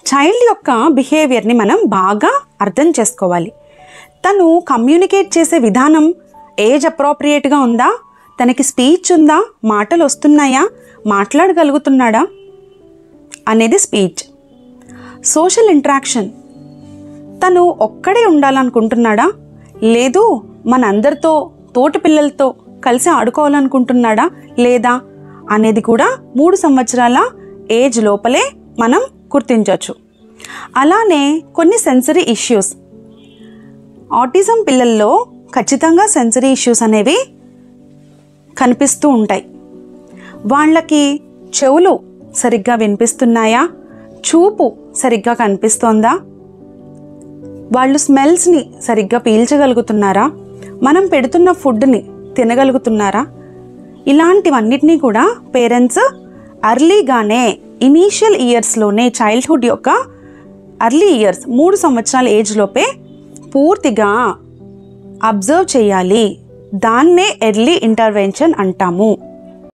Child యొక్క బిహేవియర్ని మనం బాగా అర్థం చేసుకోవాలి. తను కమ్యూనికేట్ చేసే విధానం ఏజ్ అప్రోప్రియేట్గా ఉందా, తనకి స్పీచ్ ఉందా, మాటలు వస్తున్నాయా, మాట్లాడగలుగుతున్నాడా అనేది స్పీచ్. సోషల్ ఇంటరాక్షన్, తను ఒక్కడే ఉండాలనుకుంటున్నాడా, లేదు మనందరితో తోటి పిల్లలతో కలిసి ఆడుకోవాలనుకుంటున్నాడా లేదా అనేది కూడా 3 సంవత్సరాల ఏజ్ లోపలే మనం గుర్తించవచ్చు. అలానే కొన్ని సెన్సరీ ఇష్యూస్, ఆటిజం పిల్లల్లో ఖచ్చితంగా సెన్సరీ ఇష్యూస్ అనేవి కనిపిస్తూ ఉంటాయి. వాళ్ళకి చెవులు సరిగ్గా వినిపిస్తున్నాయా, చూపు సరిగ్గా కనిపిస్తోందా, వాళ్ళు స్మెల్స్ని సరిగ్గా పీల్చగలుగుతున్నారా, మనం పెడుతున్న ఫుడ్ని తినగలుగుతున్నారా, ఇలాంటివన్నిటినీ కూడా పేరెంట్స్ అర్లీగానే ఇనీషియల్ ఇయర్స్లోనే చైల్డ్హుడ్ యొక్క అర్లీ ఇయర్స్ 3 సంవత్సరాల ఏజ్లోపే పూర్తిగా అబ్జర్వ్ చేయాలి. దాన్నే ఎర్లీ ఇంటర్వెన్షన్ అంటాము.